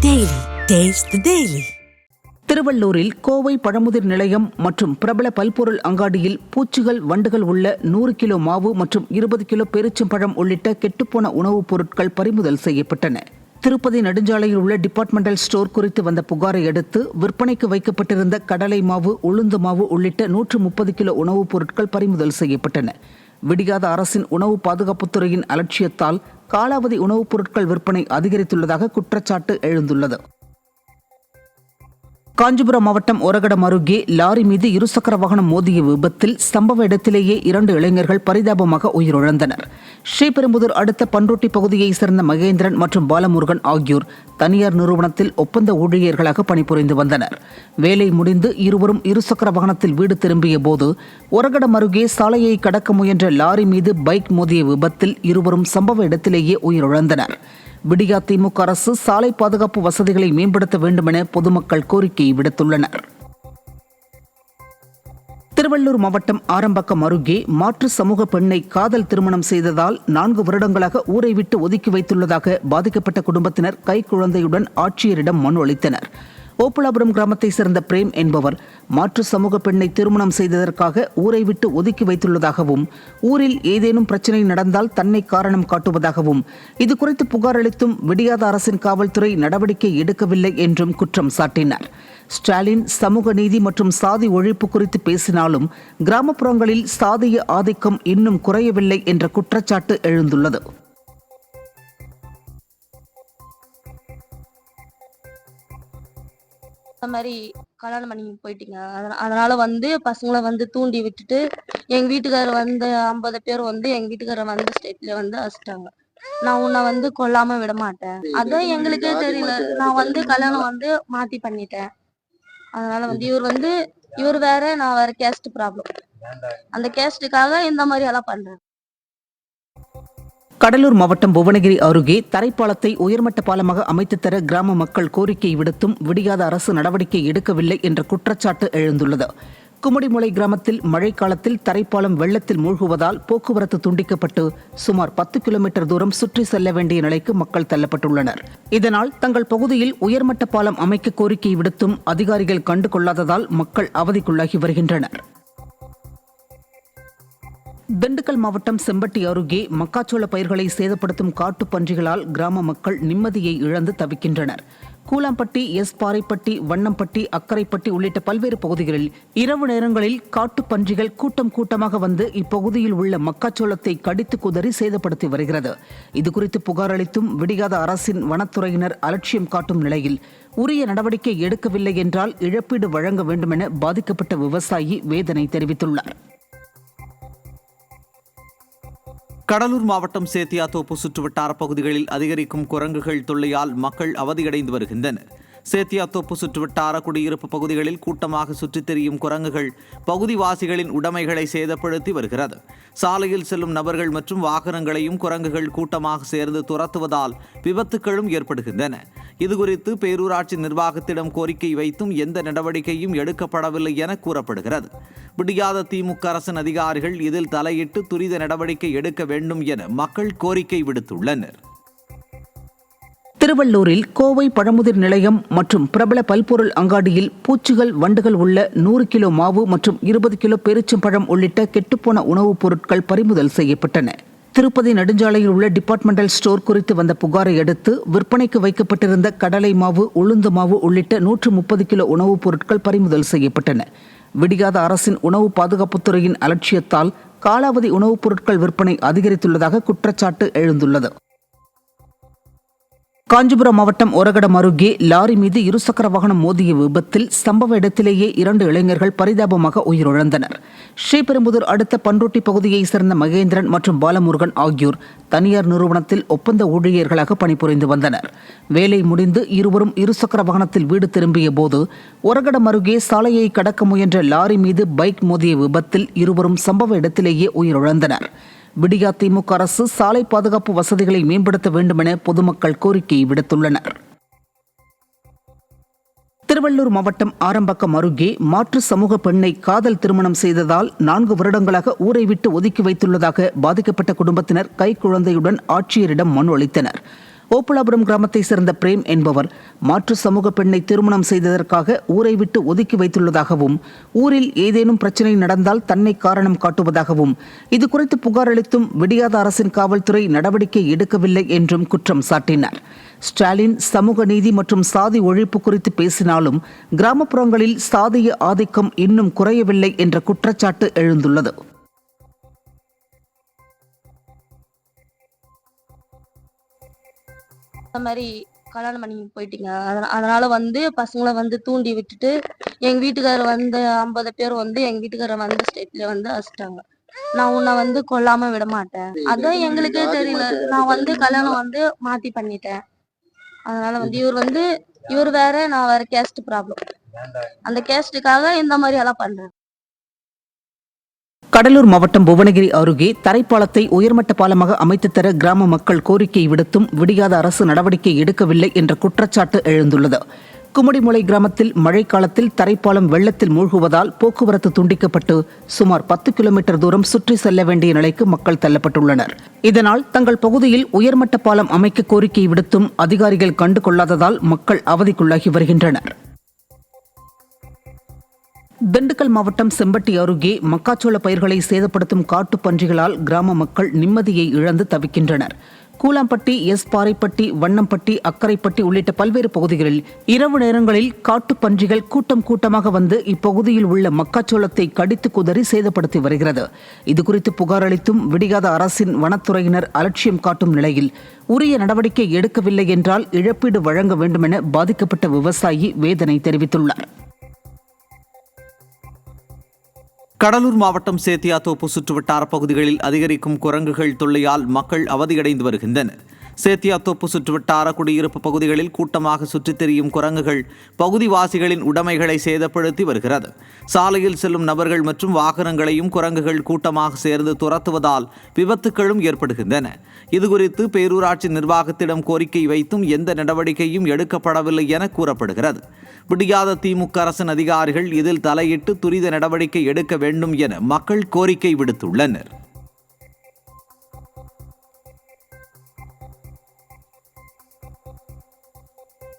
Daily. Taste the Daily. திருவள்ளூரில் கோவை பழமுதிர் நிலையம் மற்றும் பிரபல பல்பொருள் அங்காடியில் பூச்சிகள் வண்டுகள் உள்ள 100 கிலோ மாவு மற்றும் 20 கிலோ பேரிச்சம்பழம் உள்ளிட்ட கெட்டுப்போன உணவுப் பொருட்கள் பறிமுதல் செய்யப்பட்டன. திருப்பதி நெடுஞ்சாலையில் உள்ள டிபார்ட்மெண்டல் ஸ்டோர் குறித்து வந்த புகாரை அடுத்து விற்பனைக்கு வைக்கப்பட்டிருந்த கடலை மாவு, உளுந்து மாவு உள்ளிட்ட 130 கிலோ உணவுப் பொருட்கள் பறிமுதல் செய்யப்பட்டன. விடியாத அரசின் உணவு பாதுகாப்புத்துறையின் அலட்சியத்தால் காலாவதி உணவுப் பொருட்கள் விற்பனை அதிகரித்துள்ளதாக குற்றச்சாட்டு எழுந்துள்ளது. காஞ்சிபுரம் மாவட்டம் ஒரகடம் அருகே லாரி மீது இருசக்கர வாகனம் மோதிய விபத்தில் சம்பவ இடத்திலேயே 2 இளைஞர்கள் பரிதாபமாக உயிரிழந்தனர். ஸ்ரீபெரும்புதூர் அடுத்த பண்ருட்டி பகுதியைச் சேர்ந்த மகேந்திரன் மற்றும் பாலமுருகன் ஆகியோர் தனியார் நிறுவனத்தில் ஒப்பந்த ஊழியர்களாக பணிபுரிந்து வந்தனர். வேலை முடிந்து இருவரும் இருசக்கர வாகனத்தில் வீடு திரும்பிய போது ஒரகடம் அருகே சாலையை கடக்க முயன்ற லாரி மீது பைக் மோதிய விபத்தில் இருவரும் சம்பவ இடத்திலேயே உயிரிழந்தனர். விடியா திமுக அரசு சாலை பாதுகாப்பு வசதிகளை மேம்படுத்த வேண்டும் என பொதுமக்கள் கோரிக்கை விடுத்துள்ளனர். திருவள்ளூர் மாவட்டம் ஆரம்பாக்கம் அருகே மாற்று சமூக பெண்ணை காதல் திருமணம் செய்ததால் 4 வருடங்களாக ஊரை விட்டு ஒதுக்கி வைத்துள்ளதாக பாதிக்கப்பட்ட குடும்பத்தினர் கைக்குழந்தையுடன் ஆட்சியரிடம் மனு அளித்தனர். ஓப்புலாபுரம் கிராமத்தைச் சேர்ந்த பிரேம் என்பவர் மாற்று சமூக பெண்ணை திருமணம் செய்ததற்காக ஊரை விட்டு ஒதுக்கி வைத்துள்ளதாகவும், ஊரில் ஏதேனும் பிரச்சினை நடந்தால் தன்னை காரணம் காட்டுவதாகவும், இதுகுறித்து புகார் அளித்தும் விடியாத அரசின் காவல்துறை நடவடிக்கை எடுக்கவில்லை என்றும் குற்றம் சாட்டினார். ஸ்டாலின் சமூக நீதி மற்றும் சாதி ஒழிப்பு குறித்து பேசினாலும் கிராமப்புறங்களில் சாதிய ஆதிக்கம் இன்னும் குறையவில்லை என்ற குற்றச்சாட்டு எழுந்துள்ளது. அந்த மாதிரி கல்யாணம் பண்ணி போயிட்டீங்க, அதனால பசங்களை தூண்டி விட்டுட்டு எங்க வீட்டுக்காரர் 50 பேர் எங்க வீட்டுக்காரர் ஸ்டேட்ல அடிச்சிட்டாங்க. நான் உன்னை கொல்லாம விட மாட்டேன், அதான் எங்களுக்கே தெரியல. நான் கல்யாணம் மாத்தி பண்ணிட்டேன். அதனால இவர் வேற, நான் வேற, கேஸ்ட் ப்ராப்ளம். அந்த கேஸ்டுக்காக இந்த மாதிரி எல்லாம் பண்றேன். கடலூர் மாவட்டம் புவனகிரி அருகே தரைப்பாலத்தை உயர்மட்ட பாலமாக அமைத்து தர கிராம மக்கள் கோரிக்கை விடுத்தும் விடியாத அரசு நடவடிக்கை எடுக்கவில்லை என்ற குற்றச்சாட்டு எழுந்துள்ளது. கும்மிடிமுலை கிராமத்தில் மழைக்காலத்தில் தரைப்பாலம் வெள்ளத்தில் மூழ்குவதால் போக்குவரத்து துண்டிக்கப்பட்டு சுமார் 10 கிலோமீட்டர் தூரம் சுற்றி செல்ல வேண்டிய நிலைக்கு மக்கள் தள்ளப்பட்டுள்ளனர். இதனால் தங்கள் பகுதியில் உயர்மட்ட பாலம் அமைக்க கோரிக்கை விடுத்தும் அதிகாரிகள் கண்டு கொள்ளாததால் மக்கள் அவதிக்குள்ளாகி வருகின்றனர். திண்டுக்கல் மாவட்டம் செம்பட்டி அருகே மக்காச்சோள பயிர்களை சேதப்படுத்தும் காட்டுப் பன்றிகளால் கிராம மக்கள் நிம்மதியை இழந்து தவிக்கின்றனர். கூலாம்பட்டி, பாறைப்பட்டி, வண்ணம்பட்டி, அக்கரைப்பட்டி உள்ளிட்ட பல்வேறு பகுதிகளில் இரவு நேரங்களில் காட்டுப் பன்றிகள் கூட்டமாக இப்பகுதியில் உள்ள மக்காச்சோளத்தை கடித்து குதறி சேதப்படுத்தி வருகிறது. இதுகுறித்து புகார் அளித்தும் விடியாத அரசின் வனத்துறையினர் அலட்சியம் காட்டும் நிலையில் உரிய நடவடிக்கை எடுக்கவில்லை என்றால் இழப்பீடு வழங்க வேண்டும் என பாதிக்கப்பட்ட விவசாயி வேதனை தெரிவித்துள்ளார். கடலூர் மாவட்டம் சேத்தியாத்தோப்பு சுற்றுவட்டார பகுதிகளில் அதிகரிக்கும் குரங்குகள் தொல்லையால் மக்கள் அவதியடைந்து வருகின்றனர். சேத்தியாத்தோப்பு சுற்றுவட்டார குடியிருப்பு பகுதிகளில் கூட்டமாக சுற்றித் திரியும் குரங்குகள் பகுதிவாசிகளின் உடைமைகளை சேதப்படுத்தி வருகிறது. சாலையில் செல்லும் நபர்கள் மற்றும் வாகனங்களையும் குரங்குகள் கூட்டமாக சேர்ந்து துரத்துவதால் விபத்துகளும் ஏற்படுகின்றன. இதுகுறித்து பேரூராட்சி நிர்வாகத்திடம் கோரிக்கை வைத்தும் எந்த நடவடிக்கையும் எடுக்கப்படவில்லை என கூறப்படுகிறது. விடியாத திமுக அரசின் அதிகாரிகள் இதில் தலையிட்டு துரித நடவடிக்கை எடுக்க வேண்டும் என மக்கள் கோரிக்கை விடுத்துள்ளனர். திருவள்ளூரில் கோவை பழமுதிர் நிலையம் மற்றும் பிரபல பல்பொருள் அங்காடியில் பூச்சிகள் வண்டுகள் உள்ள 100 கிலோ மாவு மற்றும் 20 கிலோ பேரிச்சம்பழம் உள்ளிட்ட கெட்டுப்போன உணவுப் பொருட்கள் பறிமுதல் செய்யப்பட்டன. திருப்பதி நெடுஞ்சாலையில் உள்ள டிபார்ட்மெண்டல் ஸ்டோர் குறித்து வந்த புகாரை அடுத்து விற்பனைக்கு வைக்கப்பட்டிருந்த கடலை மாவு, உளுந்து மாவு உள்ளிட்ட 130 கிலோ உணவுப் பொருட்கள் பறிமுதல் செய்யப்பட்டன. விடியாத அரசின் உணவு பாதுகாப்புத்துறையின் அலட்சியத்தால் காலாவதி உணவுப் பொருட்கள் விற்பனை அதிகரித்துள்ளதாக குற்றச்சாட்டு எழுந்துள்ளது. காஞ்சிபுரம் மாவட்டம் ஒரகடம் அருகே லாரி மீது இருசக்கர வாகனம் மோதிய விபத்தில் சம்பவ இடத்திலேயே 2 இளைஞர்கள் பரிதாபமாக உயிரிழந்தனர். ஸ்ரீபெரும்புதூர் அடுத்த பண்ருட்டி பகுதியைச் சேர்ந்த மகேந்திரன் மற்றும் பாலமுருகன் ஆகியோர் தனியார் நிறுவனத்தில் ஒப்பந்த ஊழியர்களாக பணிபுரிந்து வந்தனர். வேலை முடிந்து இருவரும் இருசக்கர வாகனத்தில் வீடு திரும்பிய போது ஒரகடம் அருகே சாலையை கடக்க முயன்ற லாரி மீது பைக் மோதிய விபத்தில் இருவரும் சம்பவ இடத்திலேயே உயிரிழந்தனர். விடியா திமுக அரசு சாலை பாதுகாப்பு வசதிகளை மேம்படுத்த வேண்டும் என பொதுமக்கள் கோரிக்கை விடுத்துள்ளனர். திருவள்ளூர் மாவட்டம் ஆரம்பாக்கம் அருகே மாற்று சமூக பெண்ணை காதல் திருமணம் செய்ததால் 4 வருடங்களாக ஊரை விட்டு ஒதுக்கி வைத்துள்ளதாக பாதிக்கப்பட்ட குடும்பத்தினர் கைக்குழந்தையுடன் ஆட்சியரிடம் மனு அளித்தனர். ஓப்பலாபுரம் கிராமத்தை சேர்ந்த பிரேம் என்பவர் மாற்று சமூக பெண்ணை திருமணம் செய்ததற்காக ஊரை விட்டு ஒதுக்கி வைத்துள்ளதாகவும் ஊரில் ஏதேனும் பிரச்சனை நடந்தால் தன்னை காரணம் காட்டுவதாகவும் இதுகுறித்து புகார் அளித்தும் விடியாத அரசின் காவல்துறை நடவடிக்கை எடுக்கவில்லை என்றும் குற்றம் சாட்டினார். ஸ்டாலின் சமூக நீதி மற்றும் சாதி ஒழிப்பு குறித்து பேசினாலும் கிராமப்புறங்களில் சாதிய ஆதிக்கம் இன்னும் குறையவில்லை என்ற குற்றச்சாட்டு எழுந்துள்ளது. இந்த மாதிரி கல்யாணம் பண்ணி போயிட்டீங்க, அதனால வந்து பசங்களை வந்து தூண்டி விட்டுட்டு எங்க வீட்டுக்காரர் வந்து 50 பேர் வந்து எங்க வீட்டுக்காரர் வந்து ஸ்டேட்ல வந்து அடிச்சிட்டாங்க. நான் உன்னை வந்து கொல்லாம விட மாட்டேன், அதான் எங்களுக்கே தெரியல. நான் வந்து கல்யாணம் வந்து மாத்தி பண்ணிட்டேன். அதனால வந்து இவர் வேற, நான் வேற, கேஸ்ட் ப்ராப்ளம். அந்த கேஸ்டுக்காக இந்த மாதிரி எல்லாம் பண்றேன். கடலூர் மாவட்டம் புவனகிரி அருகே தரைப்பாலத்தை உயர்மட்ட பாலமாக அமைத்து தர கிராம மக்கள் கோரிக்கை விடுத்தும் விடியாத அரசு நடவடிக்கை எடுக்கவில்லை என்ற குற்றச்சாட்டு எழுந்துள்ளது. கும்மிடிமுளை கிராமத்தில் மழைக்காலத்தில் தரைப்பாலம் வெள்ளத்தில் மூழ்குவதால் போக்குவரத்து துண்டிக்கப்பட்டு சுமார் 10 கிலோமீட்டர் தூரம் சுற்றி செல்ல வேண்டிய நிலைக்கு மக்கள் தள்ளப்பட்டுள்ளனர். இதனால் தங்கள் பகுதியில் உயர்மட்ட பாலம் அமைக்க கோரிக்கை விடுத்தும் அதிகாரிகள் கண்டுகொள்ளாததால் மக்கள் அவதிக்குள்ளாகி வருகின்றனர். திண்டுக்கல் மாவட்டம் செம்பட்டி அருகே மக்காச்சோள பயிர்களை சேதப்படுத்தும் காட்டுப் பன்றிகளால் கிராம மக்கள் நிம்மதியை இழந்து தவிக்கின்றனர். கூலாம்பட்டி, எஸ் பாறைப்பட்டி, வண்ணம்பட்டி, அக்கரைப்பட்டி உள்ளிட்ட பல்வேறு பகுதிகளில் இரவு நேரங்களில் காட்டுப் பன்றிகள் கூட்டம் கூட்டமாக வந்து இப்பகுதியில் உள்ள மக்காச்சோளத்தை கடித்து குதறி சேதப்படுத்தி வருகிறது. இதுகுறித்து புகார் அளித்தும் விடியாத அரசின் வனத்துறையினர் அலட்சியம் காட்டும் நிலையில் உரிய நடவடிக்கை எடுக்கவில்லை என்றால் இழப்பீடு வழங்க வேண்டுமென பாதிக்கப்பட்ட விவசாயி வேதனை தெரிவித்துள்ளார். கடலூர் மாவட்டம் சேத்தியாத்தோப்பு சுற்றுவட்டார பகுதிகளில் அதிகரிக்கும் குரங்குகள் தொல்லையால் மக்கள் அவதியடைந்து வருகின்றனர். சேத்தியாத்தோப்பு சுற்றுவட்டார குடியிருப்பு பகுதிகளில் கூட்டமாக சுற்றித் திரியும் குரங்குகள் பகுதிவாசிகளின் உடைமைகளை சேதப்படுத்தி வருகிறது. சாலையில் செல்லும் நபர்கள் மற்றும் வாகனங்களையும் குரங்குகள் கூட்டமாக சேர்ந்து துரத்துவதால் விபத்துகளும் ஏற்படுகின்றன. இதுகுறித்து பேரூராட்சி நிர்வாகத்திடம் கோரிக்கை வைத்தும் எந்த நடவடிக்கையும் எடுக்கப்படவில்லை என கூறப்படுகிறது. விடியாத திமுக அரசின் அதிகாரிகள் இதில் தலையிட்டு துரித நடவடிக்கை எடுக்க வேண்டும் என மக்கள் கோரிக்கை விடுத்துள்ளனர்.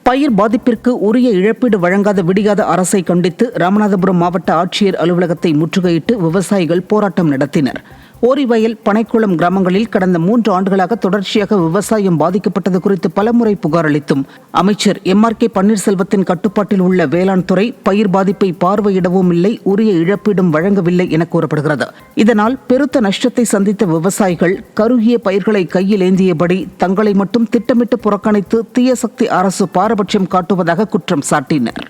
பயிர் பாதிப்பிற்கு உரிய இழப்பீடு வழங்காத விடியாத அரசை கண்டித்து ராமநாதபுரம் மாவட்ட ஆட்சியர் அலுவலகத்தை முற்றுகையிட்டு விவசாயிகள் போராட்டம் நடத்தினர். ஓரிவயல், பனைக்குளம் கிராமங்களில் கடந்த 3 ஆண்டுகளாக தொடர்ச்சியாக விவசாயம் பாதிக்கப்பட்டது குறித்து பலமுறை புகார் அளித்தும் அமைச்சர் MRK பன்னீர்செல்வத்தின் கட்டுப்பாட்டில் உள்ள வேளாண் துறை பயிர் பாதிப்பை பார்வையிடவும் இல்லை, உரிய இழப்பீடும் வழங்கவில்லை என கூறப்படுகிறது. இதனால் பெருத்த நஷ்டத்தை சந்தித்த விவசாயிகள் கருகிய பயிர்களை கையில் ஏந்தியபடி தங்களை மட்டும் திட்டமிட்டு புறக்கணித்து தீய சக்தி அரசு பாரபட்சம் காட்டுவதாக குற்றம் சாட்டினர்.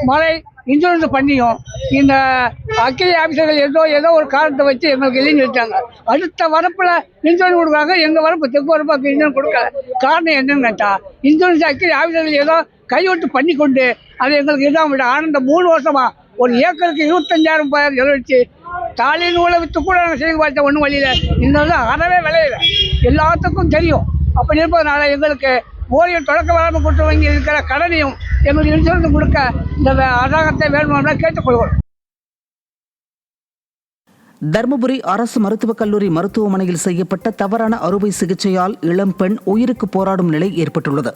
மழை இன்சூரன்ஸ் பண்ணியும் இந்த அக்கிரி ஆஃபீஸர்கள் ஏதோ ஒரு காரணத்தை வச்சு எங்களுக்கு எழுதி வச்சாங்க. அடுத்த வரப்பில் இன்சூரன்ஸ் கொடுக்குறாங்க, எங்கள் வரப்பு தெற்கு வரப்பு இன்சூரன்ஸ் கொடுக்கல. காரணம் என்னன்னு கேட்டால் இன்சூரன்ஸ் அக்கிரி ஆஃபீஸர்கள் ஏதோ கைவிட்டு பண்ணி கொண்டு அது எங்களுக்கு இதான் விட. ஆனால் இந்த 3 வருஷமா ஒரு ஏக்கருக்கு 25,000 செலவழிச்சு தாலி நூலை விற்று கூட நாங்கள் செய்து பார்த்த ஒன்றும் வழியில் இன்னும் அறவே விளையில எல்லாத்துக்கும் தெரியும். அப்படி இருப்பதனால எங்களுக்கு ஓரியம் தொடக்க வேளாண்மை கூட்டு வங்கி இருக்கிற கடனையும் எங்களுக்கு இன்சூரன்ஸ் கொடுக்க இந்த அரசாங்கத்தை வேணும்னா கேட்டுக்கொள்வோம். தருமபுரி அரசு மருத்துவக் கல்லூரி மருத்துவமனையில் செய்யப்பட்ட தவறான அறுவை சிகிச்சையால் இளம்பெண் உயிருக்கு போராடும் நிலை ஏற்பட்டுள்ளது.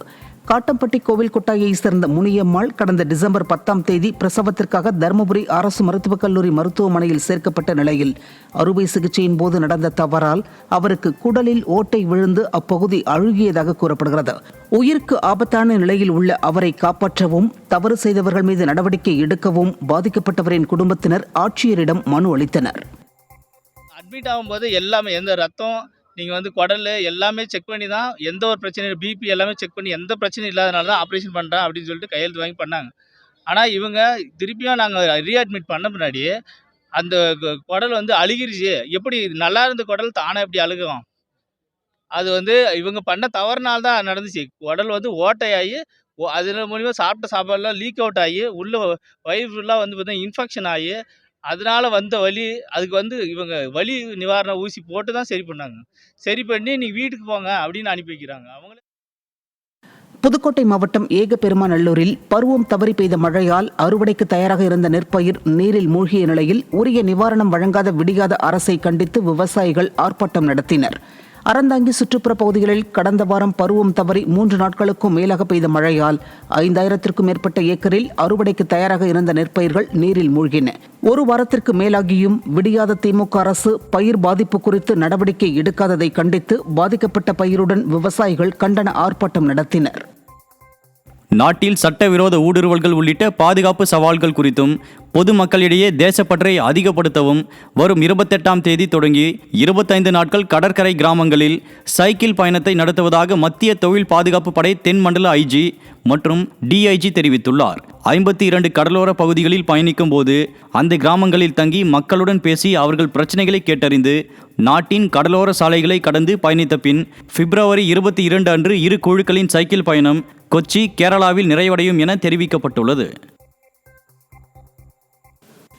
காட்டம்பட்டி கோவில் கொட்டாயை சேர்ந்த முனியம்மாள் கடந்த டிசம்பர் 10ஆம் தேதி பிரசவத்திற்காக தருமபுரி அரசு மருத்துவக் கல்லூரி மருத்துவமனையில் சேர்க்கப்பட்ட நிலையில் அறுவை சிகிச்சையின் போது நடந்த தவறால் அவருக்கு குடலில் ஓட்டை விழுந்து அப்பகுதி அழுகியதாக கூறப்படுகிறது. உயிருக்கு ஆபத்தான நிலையில் உள்ள அவரை காப்பாற்றவும் தவறு செய்தவர்கள் மீது நடவடிக்கை எடுக்கவும் பாதிக்கப்பட்டவரின் குடும்பத்தினர் ஆட்சியரிடம் மனு அளித்தனர். அட்மிட் ஆகும்போது எல்லாமே எந்த ரத்தம் நீங்கள் வந்து குடல் எல்லாமே செக் பண்ணி தான் எந்த ஒரு பிரச்சனையும் பிபி எல்லாமே செக் பண்ணி எந்த பிரச்சனையும் இல்லாதனால தான் ஆப்ரேஷன் பண்ணுறேன் அப்படின்னு சொல்லிட்டு கையெழுத்து வாங்கி பண்ணாங்க. ஆனால் இவங்க திருப்பியும் நாங்கள் ரீஅட்மிட் பண்ண முன்னாடி அந்த குடல் வந்து அழுகிருச்சு. எப்படி நல்லா இருந்த குடல் தானே எப்படி அழுகும்? அது வந்து இவங்க பண்ண தவறுனால தான் நடந்துச்சு. குடல் வந்து ஓட்டையாகி அதில் மூலிமா சாப்பிட்ட சாப்பாடுலாம் லீக் அவுட் ஆகி உள்ள வயிறு ஃபுல்லாக வந்து பார்த்தீங்கன்னா இன்ஃபெக்ஷன் ஆகி அதனால வந்த வலி. அதுக்கு வந்து இவங்க வலி நிவாரண ஊசி போட்டு தான் சரி பண்ணாங்க. சரி பண்ணி நீ வீட்டுக்கு போங்க அப்படின்னு அனுப்பி வைக்கிறாங்க. அவங்களே புதுக்கோட்டை மாவட்டம் ஏகபெருமாநல்லூரில் பருவம் தவறி பெய்த மழையால் அறுவடைக்கு தயாராக இருந்த நெற்பயிர் நீரில் மூழ்கிய நிலையில் உரிய நிவாரணம் வழங்காத விடியாத அரசை கண்டித்து விவசாயிகள் ஆர்ப்பாட்டம் நடத்தினர். அறந்தாங்கி சுற்றுப்புற பகுதிகளில் கடந்த வாரம் பருவம் தவறி 3 நாட்களுக்கும் மேலாக பெய்த மழையால் 5000த்திற்கும் மேற்பட்ட ஏக்கரில் அறுவடைக்கு தயாராக இருந்த நெற்பயிர்கள் நீரில் மூழ்கின. ஒரு வாரத்திற்கு மேலாகியும் விடியாத திமுக அரசு பயிர் பாதிப்பு குறித்து நடவடிக்கை எடுக்காததை கண்டித்து பாதிக்கப்பட்ட பயிருடன் விவசாயிகள் கண்டன ஆர்ப்பாட்டம் நடத்தினர். நாட்டில் சட்டவிரோத ஊடுருவல்கள் உள்ளிட்ட பாதுகாப்பு சவால்கள் குறித்தும் பொதுமக்களிடையே தேசப்பற்றை அதிகப்படுத்தவும் வரும் 28ஆம் தேதி தொடங்கி 25 நாட்கள் கடற்கரை கிராமங்களில் சைக்கிள் பயணத்தை நடத்துவதாக மத்திய தொழில் பாதுகாப்பு படை தென்மண்டல ஐஜி மற்றும் டிஐஜி தெரிவித்துள்ளார். 52 கடலோர பகுதிகளில் பயணிக்கும் போது அந்த கிராமங்களில் தங்கி மக்களுடன் பேசி அவர்கள் பிரச்சனைகளை கேட்டறிந்து நாட்டின் கடலோர சாலைகளை கடந்து பயணித்த பின் பிப்ரவரி 22 அன்று இரு குழுக்களின் சைக்கிள் பயணம் கொச்சி, கேரளாவில் நிறைவடையும் என தெரிவிக்கப்பட்டுள்ளது.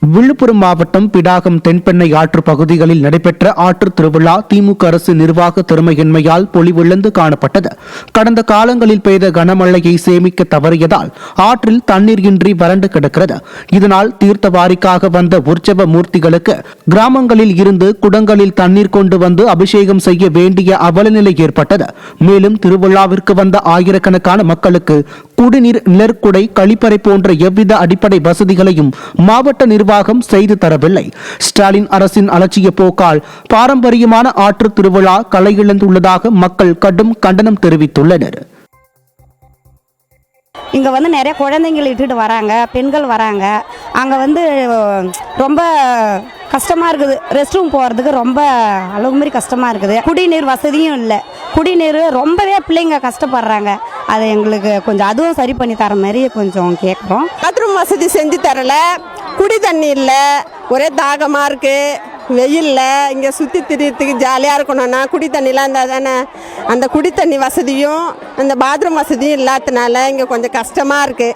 விழுப்புரம் மாவட்டம் பிடாகம் தென்பெண்ணை ஆற்று பகுதிகளில் நடைபெற்ற ஆற்று திருவிழா திமுக அரசு நிர்வாக திறமையின்மையால் பொலிவிழந்து காணப்பட்டது. கடந்த காலங்களில் பெய்த கனமழையை சேமிக்க தவறியதால் ஆற்றில் தண்ணீர் இன்றி வறண்டு கிடக்கிறது. இதனால் தீர்த்தவாரிக்காக வந்த உற்சவ மூர்த்திகளுக்கு கிராமங்களில் இருந்து குடங்களில் தண்ணீர் கொண்டு வந்து அபிஷேகம் செய்ய வேண்டிய அவலநிலை ஏற்பட்டது. மேலும் திருவிழாவிற்கு வந்த ஆயிரக்கணக்கான மக்களுக்கு குடிநீர், நெற்குடை, கழிப்பறை போன்ற எவ்வித அடிப்படை வசதிகளையும் மாவட்ட நிர்வாகம் செய்து தரவில்லை. ஸ்டாலின் அரசின் அலட்சிய போக்கால் பாரம்பரியமான ஆற்று திருவிழா களையிழந்துள்ளதாக மக்கள் கடும் கண்டனம் தெரிவித்துள்ளனர். இங்கே நிறைய குழந்தைங்களை இட்டுட்டு வராங்க, பெண்கள் வராங்க. அங்கே ரொம்ப கஷ்டமாக இருக்குது. ரெஸ்ட் ரூம் போகிறதுக்கு ரொம்ப அளவு மாதிரி கஷ்டமாக இருக்குது. குடிநீர் வசதியும் இல்லை. குடிநீர் ரொம்பவே பிள்ளைங்க கஷ்டப்படுறாங்க. அது எங்களுக்கு கொஞ்சம் அதுவும் சரி பண்ணி தர மாதிரி கொஞ்சம் கேட்குறோம். பாத்ரூம் வசதி செஞ்சு தரல, குடி தண்ணி இல்லை, ஒரே தாகமாக இருக்குது. வெயிலில் இங்கே சுற்றி திரியறதுக்கு ஜாலியாக இருக்கணும்னா குடி தண்ணிலாம் இருந்தால் தானே. அந்த குடி தண்ணி வசதியும் அந்த பாத்ரூம் வசதியும் இல்லாததுனால இங்கே கொஞ்சம் கஷ்டமாக இருக்குது.